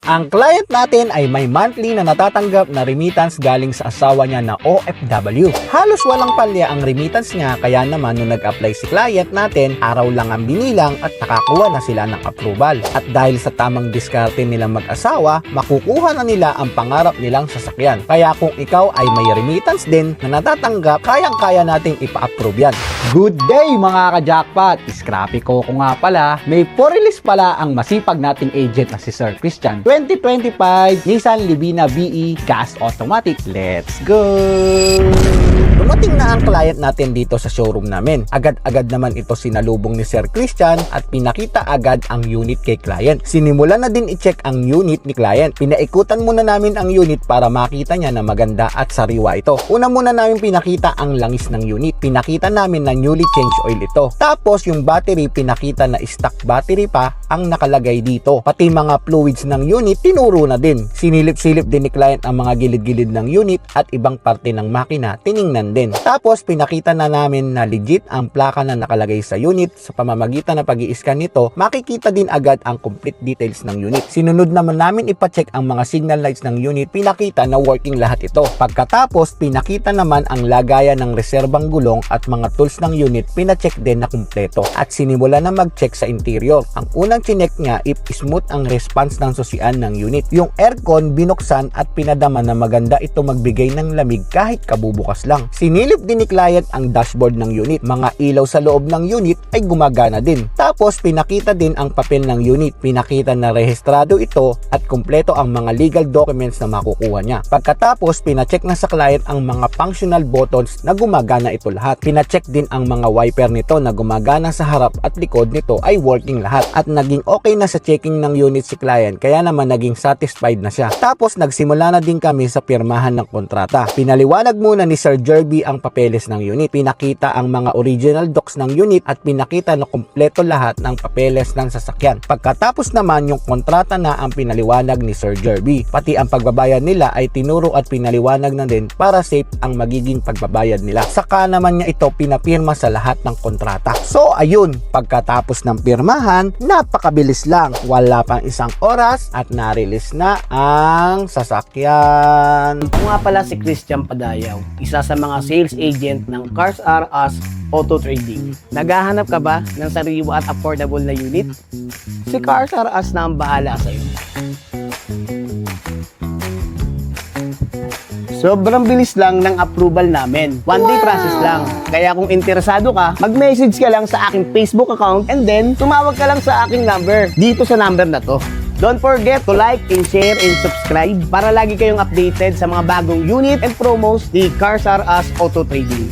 Ang client natin ay may monthly na natatanggap na remittance galing sa asawa niya na OFW. Halos walang palya ang remittance niya, kaya naman nung nag-apply si client natin, araw lang ang binilang at nakakuha na sila ng approval. At dahil sa tamang diskarte nilang mag-asawa, makukuha na nila ang pangarap nilang sasakyan. Kaya kung ikaw ay may remittance din na natatanggap, kayang-kaya nating ipa-approve yan. Good day mga ka-jackpot! Scrappy ko nga pala, may for-release pala ang masipag nating agent na si Sir Christian. 2025 Nissan Livina VE Gas Automatic. Let's go! Dumating na ang client natin dito sa showroom namin. Agad-agad naman ito sinalubong ni Sir Christian at pinakita agad ang unit kay client. Sinimula na din i-check ang unit ni client. Pinaikutan muna namin ang unit para makita niya na maganda at sariwa ito. Una muna namin pinakita ang langis ng unit. Pinakita namin na newly changed oil ito. Tapos yung battery, pinakita na stock battery pa ang nakalagay dito. Pati mga fluids ng unit, tinuro na din. Sinilip-silip din ni client ang mga gilid-gilid ng unit at ibang parte ng makina, tiningnan din. Tapos pinakita na namin na legit ang plaka na nakalagay sa unit. Sa pamamagitan ng pag-i-scan nito, makikita din agad ang complete details ng unit. Sinunod naman namin ipacheck ang mga signal lights ng unit. Pinakita na working lahat ito. Pagkatapos, pinakita naman ang lagayan ng reserbang gulong at mga tools ng unit. Pinacheck din na kumpleto. At sinimula na mag-check sa interior. Ang unang chinek niya if smooth ang response ng susian ng unit. Yung aircon binuksan at pinadama na maganda ito magbigay ng lamig kahit kabubukas lang. Sinilip din ni client ang dashboard ng unit. Mga ilaw sa loob ng unit ay gumagana din. Tapos pinakita din ang papel ng unit. Pinakita na rehistrado ito at kumpleto ang mga legal documents na makukuha niya. Pagkatapos pinacheck na sa client ang mga functional buttons na gumagana ito lahat. Pinacheck din ang mga wiper nito na gumagana sa harap at likod nito ay working lahat. At naging okay na sa checking ng unit si client, kaya naman naging satisfied na siya. Tapos nagsimula na din kami sa pirmahan ng kontrata. Pinaliwanag muna ni Sir Jerby ang papeles ng unit. Pinakita ang mga original docs ng unit at pinakita na kumpleto lahat ng papeles ng sasakyan. Pagkatapos naman yung kontrata na ang pinaliwanag ni Sir Jerby. Pati ang pagbabayad nila ay tinuro at pinaliwanag na din para safe ang magiging pagbabayad nila. Saka naman niya ito pinapirma sa lahat ng kontrata. So ayun, pagkatapos ng pirmahan, napakabilis lang. Wala pang isang oras at na-release na ang sasakyan. Ako nga pala si Christian Padayaw, isa sa mga sales agent ng Cars R Us Auto Trading. Naghahanap ka ba ng sariwa at affordable na unit? Si Cars R Us na ang bahala sa'yo. Sobrang bilis lang ng approval namin. One day process lang. Kaya kung interesado ka, mag-message ka lang sa aking Facebook account and then tumawag ka lang sa aking number dito sa number na to. Don't forget to like and share and subscribe para lagi kayong updated sa mga bagong unit and promos ni Cars R Us Auto Trading.